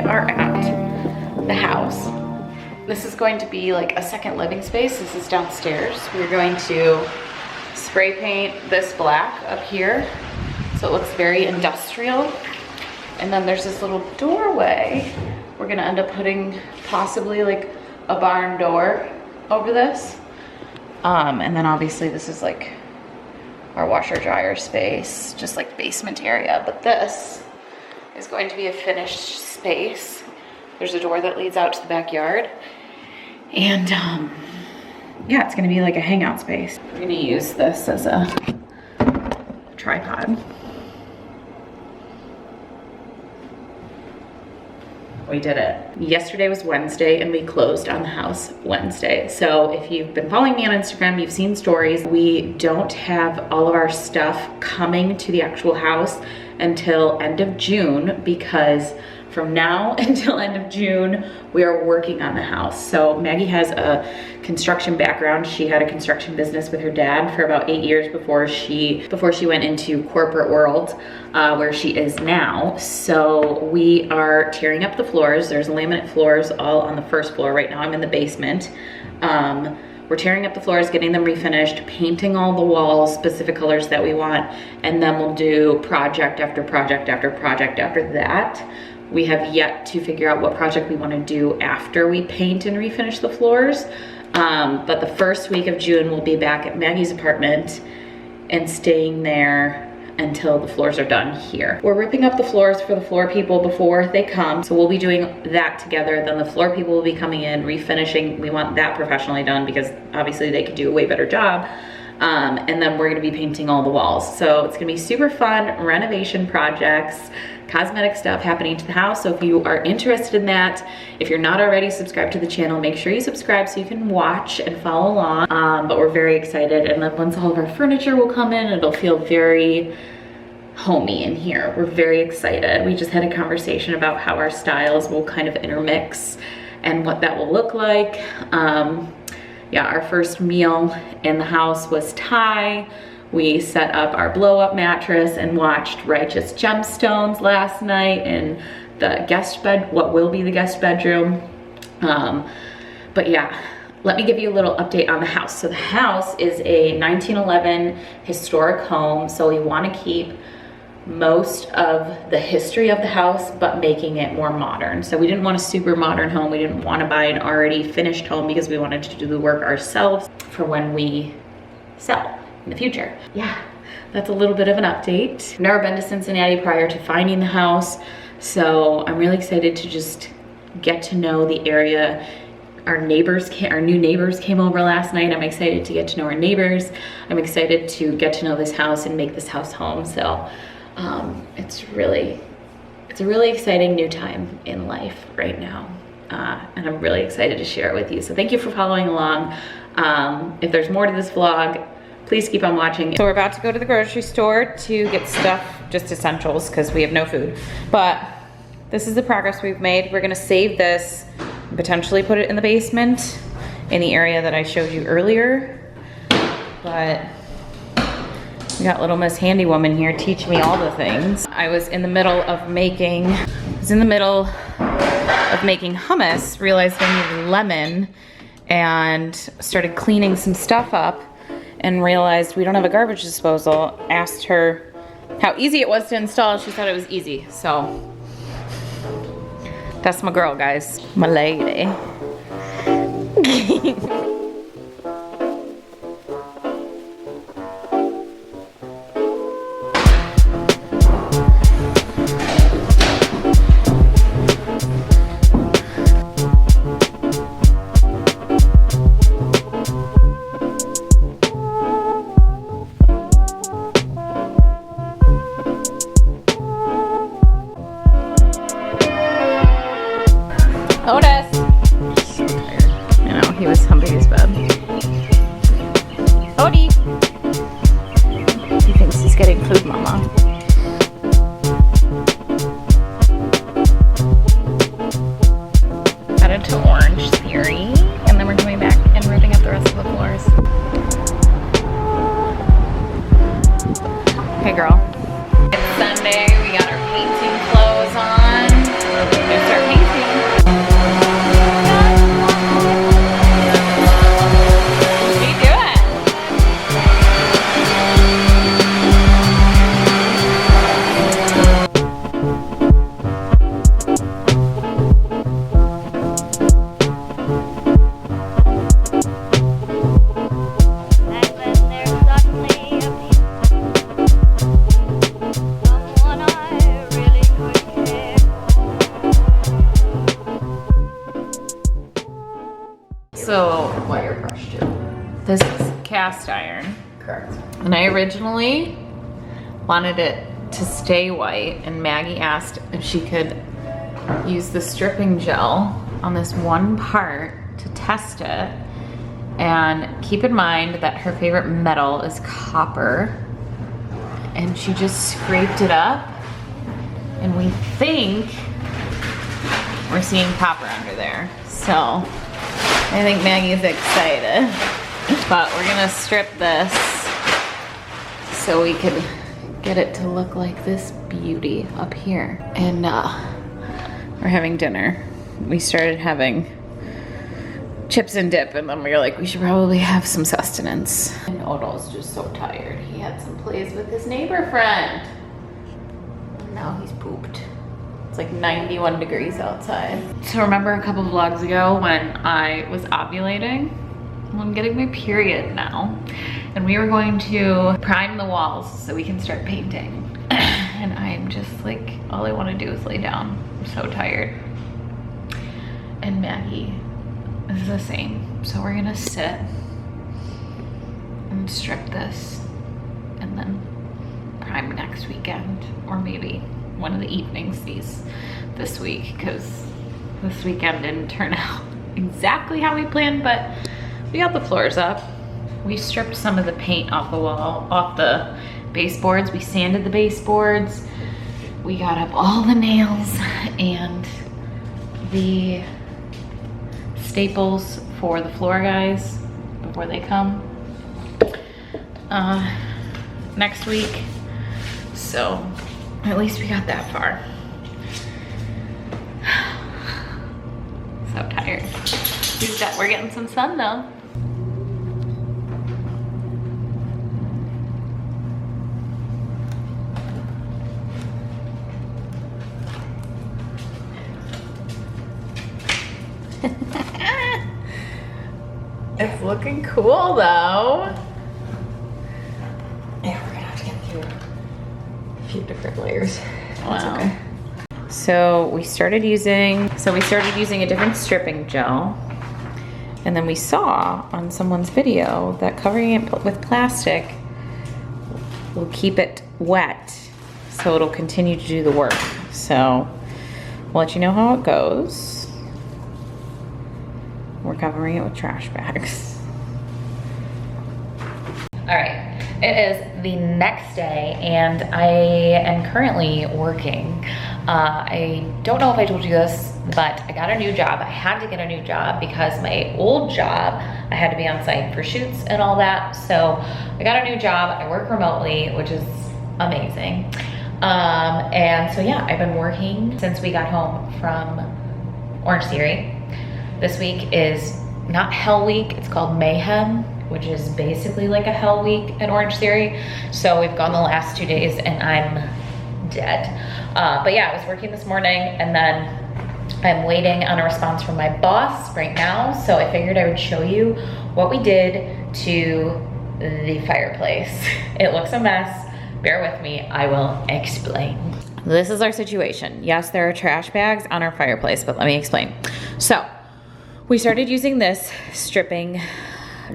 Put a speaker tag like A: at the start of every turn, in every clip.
A: are at the house. This is going to be like a second living space. This is downstairs. We're going to spray paint this black up here so it looks very industrial. And then there's this little doorway. We're gonna end up putting possibly like a barn door over this. And then obviously this is like our washer dryer space, just like basement area. But this is going to be a finished space. There's a door that leads out to the backyard. And yeah, it's gonna be like a hangout space. We're gonna use this as a tripod. We did it. Yesterday was Wednesday and we closed on the house Wednesday. So if you've been following me on Instagram, you've seen stories. We don't have all of our stuff coming to the actual house until end of June, because from now until end of June, we are working on the house. So Maggie has a construction background. She had a construction business with her dad for about 8 years before she went into corporate world, where she is now. So we are tearing up the floors. There's laminate floors all on the first floor. Right now I'm in the basement. We're tearing up the floors, getting them refinished, painting all the walls, specific colors that we want, and then we'll do project after project after project after that. We have yet to figure out what project we want to do after we paint and refinish the floors. But the first week of June, we'll be back at Maggie's apartment and staying there until the floors are done here. We're ripping up the floors for the floor people before they come. So we'll be doing that together. Then the floor people will be coming in, refinishing. We want that professionally done because obviously they could do a way better job. And then we're gonna be painting all the walls. So it's gonna be super fun renovation projects, cosmetic stuff happening to the house. So if you are interested in that, if you're not already subscribed to the channel, make sure you subscribe so you can watch and follow along. But we're very excited. And then once all of our furniture will come in, it'll feel very homey in here. We're very excited. We just had a conversation about how our styles will kind of intermix and what that will look like. Yeah, our first meal in the house was Thai. We set up our blow-up mattress and watched Righteous Gemstones last night in the what will be the guest bedroom. But yeah, let me give you a little update on the house. So the house is a 1911 historic home. So we want to keep most of the history of the house, but making it more modern. So we didn't want a super modern home. We didn't want to buy an already finished home because we wanted to do the work ourselves for when we sell in the future. Yeah, that's a little bit of an update. I've never been to Cincinnati prior to finding the house, so I'm really excited to just get to know the area. Our new neighbors came over last night. I'm excited to get to know our neighbors. I'm excited to get to know this house and make this house home. So it's a really exciting new time in life right now. And I'm really excited to share it with you. So thank you for following along. If there's more to this vlog, please keep on watching. So we're about to go to the grocery store to get stuff, just essentials, because we have no food. But this is the progress we've made. We're gonna save this, potentially put it in the basement in the area that I showed you earlier. But we got little Miss Handy Woman here teaching me all the things. I was in the middle of making hummus, realized I needed lemon, and started cleaning some stuff up and realized we don't have a garbage disposal. Asked her how easy it was to install. She thought it was easy. So that's my girl, guys, my lady. Otis! So tired. I know, he was humping his bed. Odie! He thinks he's getting food, mama. Added to Orange Theory, and then we're coming back and ripping up the rest of the floors. Hey girl. It's Sunday, we got our painting clothes on. We're gonna start painting. This is cast iron.
B: Correct.
A: And I originally wanted it to stay white, and Maggie asked if she could use the stripping gel on this one part to test it. And keep in mind that her favorite metal is copper. And she just scraped it up, and we think we're seeing copper under there. So I think Maggie's excited. But we're gonna strip this so we can get it to look like this beauty up here. And we're having dinner. We started having chips and dip, and then we were like, we should probably have some sustenance. And Odo's just so tired. He had some plays with his neighbor friend. And now he's pooped. It's like 91 degrees outside. So remember a couple vlogs ago when I was ovulating? Well, I'm getting my period now. And we were going to prime the walls so we can start painting. And I'm just like, all I want to do is lay down. I'm so tired. And Maggie is the same. So we're gonna sit and strip this and then prime next weekend, or maybe one of the evenings this week, because this weekend didn't turn out exactly how we planned, but we got the floors up. We stripped some of the paint off the wall, off the baseboards. We sanded the baseboards. We got up all the nails and the staples for the floor guys before they come next week. So at least we got that far. So tired. We're getting some sun though. It's looking cool though.
B: Yeah, we're gonna have to get through a few different layers.
A: Wow. Okay. So we started using a different stripping gel, and then we saw on someone's video that covering it with plastic will keep it wet, so it'll continue to do the work. So we'll let you know how it goes. We're covering it with trash bags. All right, it is the next day and I am currently working. I don't know if I told you this, but I got a new job. I had to get a new job because my old job, I had to be on site for shoots and all that. So I got a new job. I work remotely, which is amazing. And so yeah, I've been working since we got home from Orange Theory. This week is not Hell Week, it's called Mayhem, which is basically like a Hell Week at Orange Theory. So we've gone the last 2 days and I'm dead. But yeah, I was working this morning and then I'm waiting on a response from my boss right now. So I figured I would show you what we did to the fireplace. It looks a mess. Bear with me, I will explain. This is our situation. Yes, there are trash bags on our fireplace, but let me explain. So we started using this stripping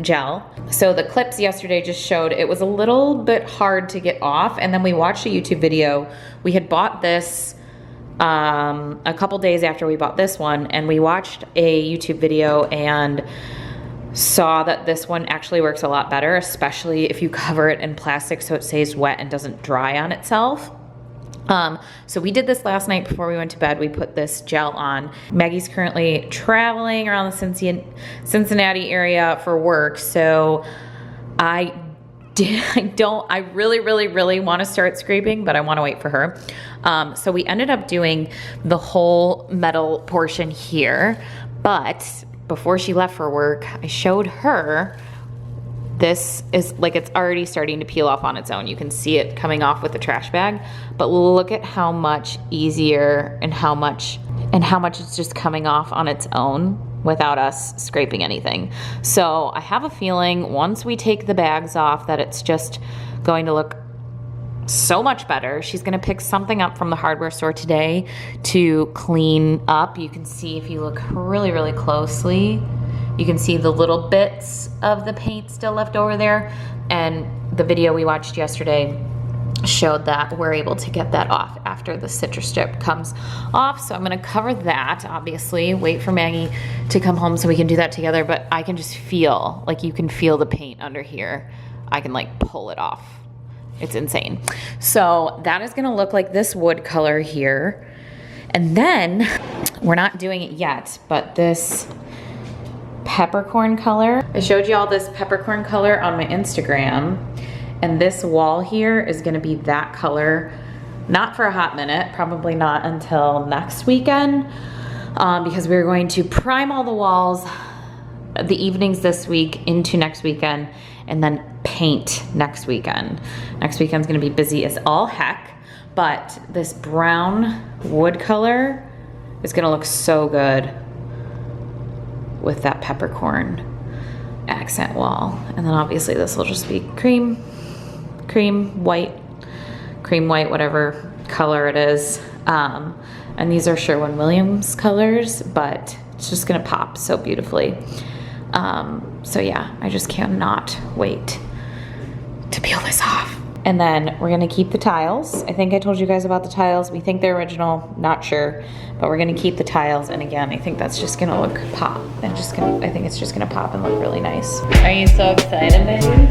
A: gel. So the clips yesterday just showed it was a little bit hard to get off, and then we watched a YouTube video. We had bought this a couple days after we bought this one, and we watched a YouTube video and saw that this one actually works a lot better, especially if you cover it in plastic so it stays wet and doesn't dry on itself. So we did this last night before we went to bed. We put this gel on. Maggie's currently traveling around the Cincinnati area for work. So I really want to start scraping, but I want to wait for her. So we ended up doing the whole metal portion here, but before she left for work, I showed her this is like, it's already starting to peel off on its own. You can see it coming off with the trash bag, but look at how much easier and how much it's just coming off on its own without us scraping anything. So I have a feeling once we take the bags off that it's just going to look so much better. She's gonna pick something up from the hardware store today to clean up. You can see if you look really closely, You can see the little bits of the paint still left over there. And the video we watched yesterday showed that we're able to get that off after the citrus strip comes off. So I'm gonna cover that, obviously, wait for Maggie to come home so we can do that together, but I can just feel, like you can feel the paint under here. I can like pull it off. It's insane. So that is gonna look like this wood color here. And then, we're not doing it yet, but this peppercorn color. I showed you all this peppercorn color on my Instagram. And this wall here is gonna be that color, not for a hot minute, probably not until next weekend, because we're going to prime all the walls the evenings this week into next weekend, and then paint next weekend. Next weekend's gonna be busy as all heck, but this brown wood color is gonna look so good with that peppercorn accent wall. And then obviously this will just be cream white, whatever color it is. And these are Sherwin-Williams colors, but it's just gonna pop so beautifully. So yeah, I just cannot wait to peel this off. And then we're gonna keep the tiles. I think I told you guys about the tiles. We think they're original, not sure, but we're gonna keep the tiles. And again, I think that's just gonna look pop. And I think it's just gonna pop and look really nice. Are you so excited, baby?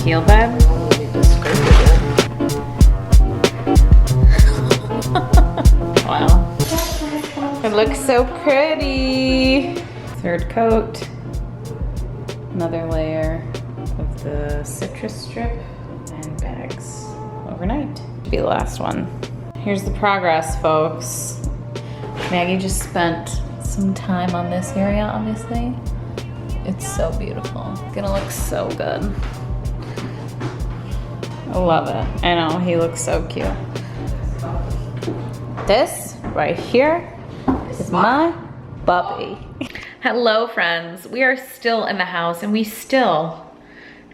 A: Peel babe? Wow. It looks so pretty. Third coat. Another layer of the citrus strip and bags overnight. Should be the last one. Here's the progress, folks. Maggie just spent some time on this area, obviously. It's so beautiful. It's gonna look so good. I love it. I know, he looks so cute. This right here is my puppy. Hello, friends. We are still in the house and we still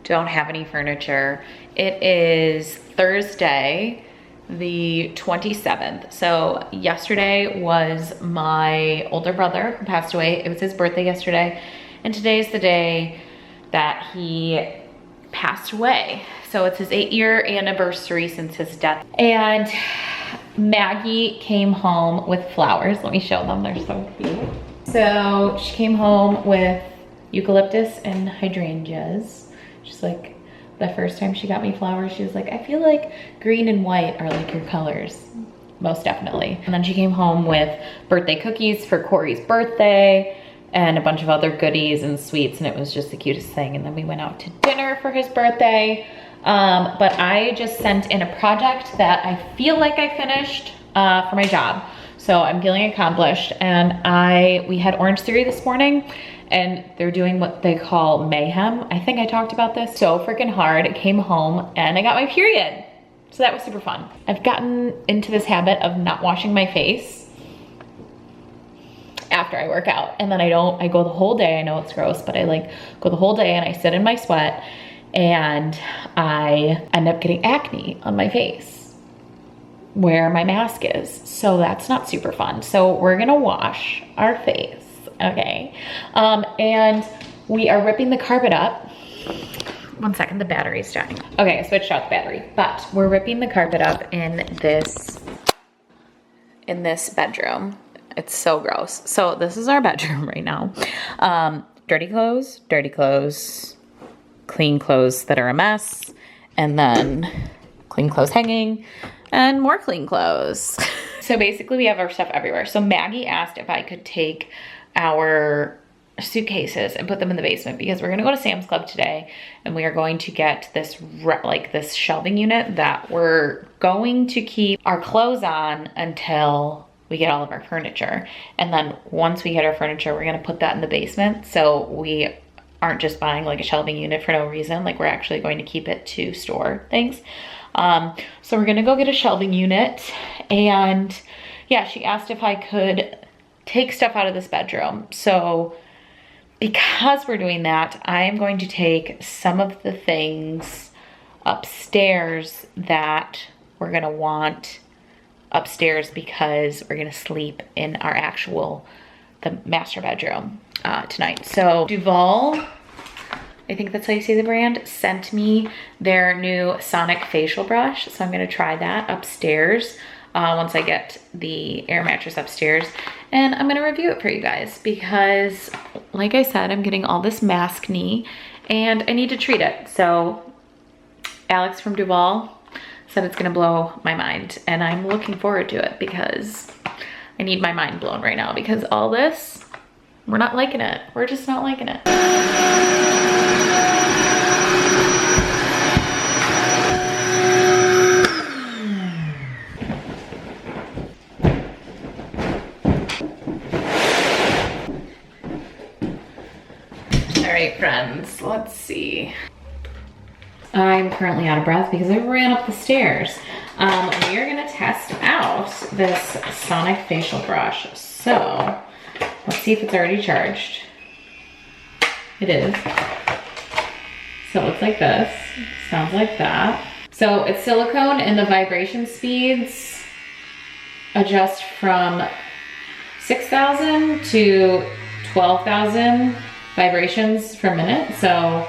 A: don't have any furniture. It is Thursday, the 27th. So yesterday was my older brother who passed away. It was his birthday yesterday. And today is the day that he passed away. So it's his 8-year anniversary since his death. And Maggie came home with flowers. Let me show them, they're so cute. So she came home with eucalyptus and hydrangeas. She's like, the first time she got me flowers, she was like, I feel like green and white are like your colors. Most definitely. And then she came home with birthday cookies for Corey's birthday and a bunch of other goodies and sweets, and it was just the cutest thing. And then we went out to dinner for his birthday. But I just sent in a project that I feel like I finished for my job. So I'm feeling accomplished. And we had Orange Theory this morning, and they're doing what they call mayhem. I think I talked about this. So freaking hard. I came home and I got my period. So that was super fun. I've gotten into this habit of not washing my face after I work out. And then I go the whole day. I know it's gross, but I like go the whole day and I sit in my sweat and I end up getting acne on my face where my mask is. So that's not super fun. So we're gonna wash our face, okay? And we are ripping the carpet up. One second, the battery's dying. Okay, I switched out the battery, but we're ripping the carpet up in this bedroom. It's so gross. So this is our bedroom right now. Dirty clothes, clean clothes that are a mess, and then clean clothes hanging, and more clean clothes. So basically we have our stuff everywhere. So Maggie asked if I could take our suitcases and put them in the basement because we're gonna go to Sam's Club today and we are going to get this this shelving unit that we're going to keep our clothes on until we get all of our furniture. And then once we get our furniture, we're gonna put that in the basement. So we aren't just buying like a shelving unit for no reason. Like we're actually going to keep it to store things. So we're gonna go get a shelving unit. And yeah, she asked if I could take stuff out of this bedroom. So because we're doing that, I am going to take some of the things upstairs that we're gonna want upstairs because we're gonna sleep in our the master bedroom tonight. So Duval, I think that's how you say the brand, sent me their new sonic facial brush. So I'm gonna try that upstairs once I get the air mattress upstairs. And I'm gonna review it for you guys because like I said, I'm getting all this mask knee and I need to treat it. So Alex from Duval said it's gonna blow my mind and I'm looking forward to it because I need my mind blown right now because all this, we're not liking it. We're just not liking it. All right, friends, let's see. I'm currently out of breath because I ran up the stairs. We are gonna test out this sonic facial brush. So let's see if it's already charged. It is. So it looks like this, sounds like that. So it's silicone and the vibration speeds adjust from 6,000 to 12,000 vibrations per minute. So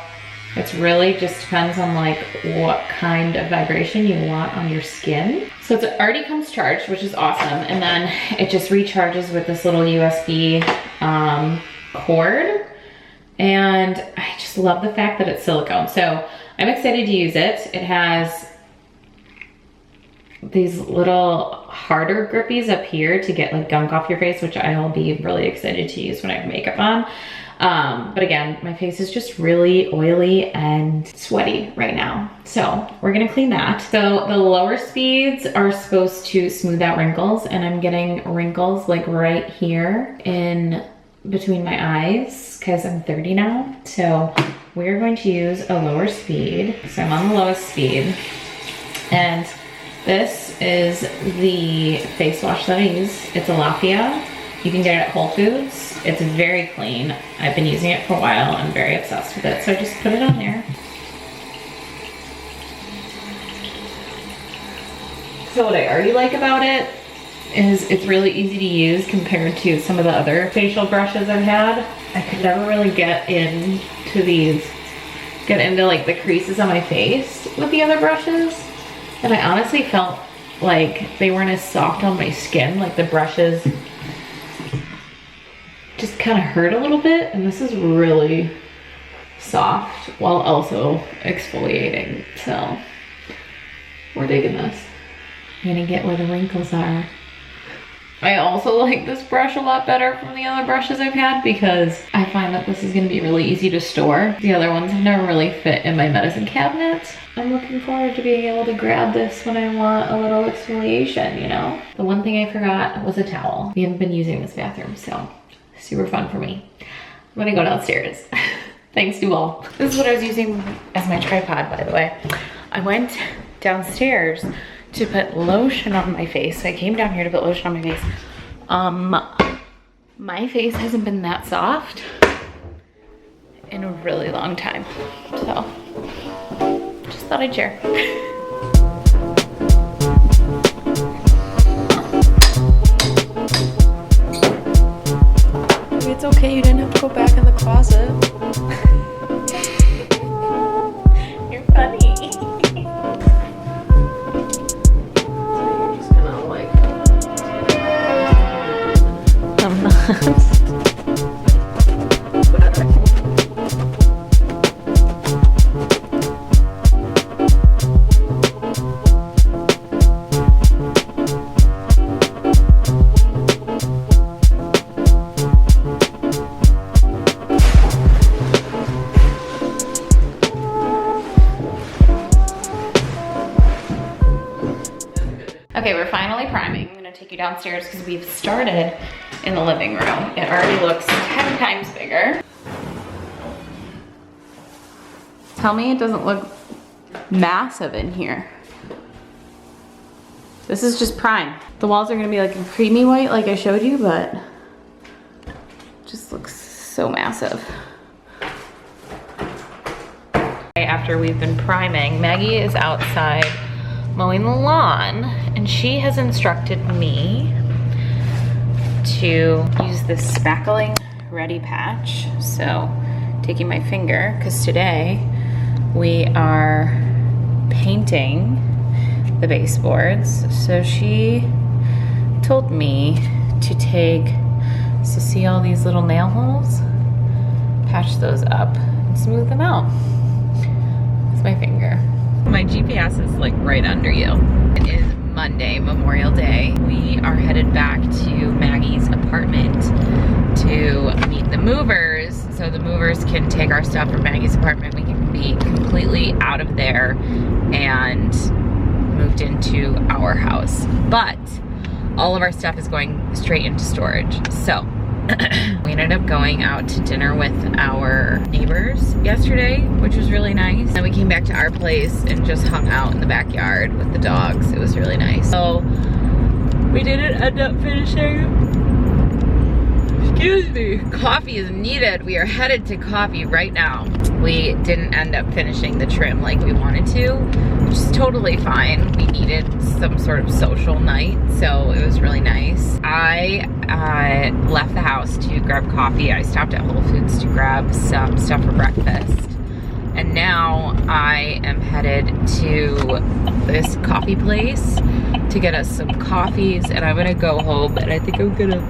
A: it's really just depends on like what kind of vibration you want on your skin. So it already comes charged, which is awesome. And then it just recharges with this little USB cord. And I just love the fact that it's silicone. So I'm excited to use it. It has these little harder grippies up here to get like gunk off your face, which I'll be really excited to use when I have makeup on. But again, my face is just really oily and sweaty right now. So we're gonna clean that. So the lower speeds are supposed to smooth out wrinkles and I'm getting wrinkles like right here in between my eyes because I'm 30 now. So we're going to use a lower speed. So I'm on the lowest speed. And this is the face wash that I use. It's a Lafia. You can get it at Whole Foods. It's very clean. I've been using it for a while. I'm very obsessed with it. So I just put it on there. So what I already like about it is it's really easy to use compared to some of the other facial brushes I've had. I could never really get into like the creases on my face with the other brushes. And I honestly felt like they weren't as soft on my skin. Like the brushes just kind of hurt a little bit, and this is really soft while also exfoliating. So we're digging this. I'm gonna get where the wrinkles are. I also like this brush a lot better from the other brushes I've had because I find that this is gonna be really easy to store. The other ones have never really fit in my medicine cabinet. I'm looking forward to being able to grab this when I want a little exfoliation, you know? The one thing I forgot was a towel. We haven't been using this bathroom, so super fun for me. I'm gonna go downstairs. Thanks to all. This is what I was using as my tripod, by the way. I went downstairs to put lotion on my face. So I came down here to put lotion on my face. My face hasn't been that soft in a really long time. So just thought I'd share.
B: Maybe it's okay, you didn't have to go back in the closet.
A: You're funny. I'm not. Okay, we're finally priming. I'm gonna take you downstairs because we've started in the living room. It already looks 10 times bigger. Tell me it doesn't look massive in here. This is just prime. The walls are gonna be like a creamy white like I showed you, but it just looks so massive. After we've been priming, Maggie is outside mowing the lawn, and she has instructed me to use this spackling ready patch. So taking my finger, because today we are painting the baseboards. So she told me to take, so see all these little nail holes? Patch those up and smooth them out with my finger. My GPS is like right under you. It is Monday, Memorial Day. We are headed back to Maggie's apartment to meet the movers, so the movers can take our stuff from Maggie's apartment. We can be completely out of there and moved into our house. But all of our stuff is going straight into storage. So we ended up going out to dinner with our neighbors yesterday, which was really nice. Then we came back to our place and just hung out in the backyard with the dogs. It was really nice. So we didn't end up finishing, excuse me, coffee is needed. We are headed to coffee right now. We didn't end up finishing the trim like we wanted to, which is totally fine. We needed some sort of social night, so it was really nice. I left the house to grab coffee. I stopped at Whole Foods to grab some stuff for breakfast. And now I am headed to this coffee place to get us some coffees, and I'm gonna go home and I think I'm gonna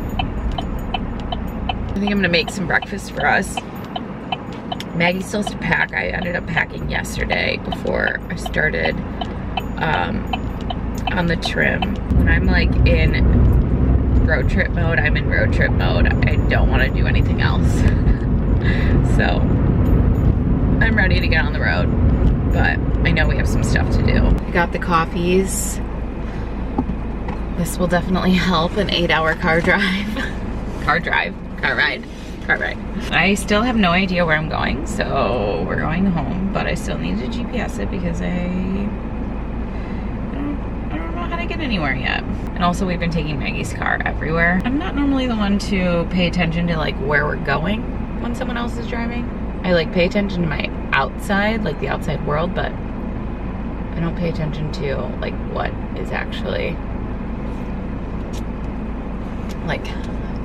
A: make some breakfast for us. Maggie still has to pack. I ended up packing yesterday before I started on the trim. When I'm like in road trip mode, I'm in road trip mode. I don't want to do anything else. So I'm ready to get on the road, but I know we have some stuff to do. I got the coffees. This will definitely help an 8-hour car ride. I still have no idea where I'm going, so we're going home, but I still need to GPS it because I don't know how to get anywhere yet. And also we've been taking Maggie's car everywhere. I'm not normally the one to pay attention to like where we're going when someone else is driving. I like pay attention to my outside, like the outside world, but I don't pay attention to like what is actually like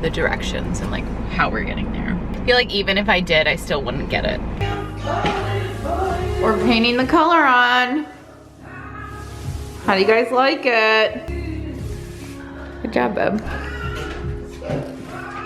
A: the directions and like how we're getting there. I feel like even if I did, I still wouldn't get it. We're painting the color on. How do you guys like it? Good job, babe.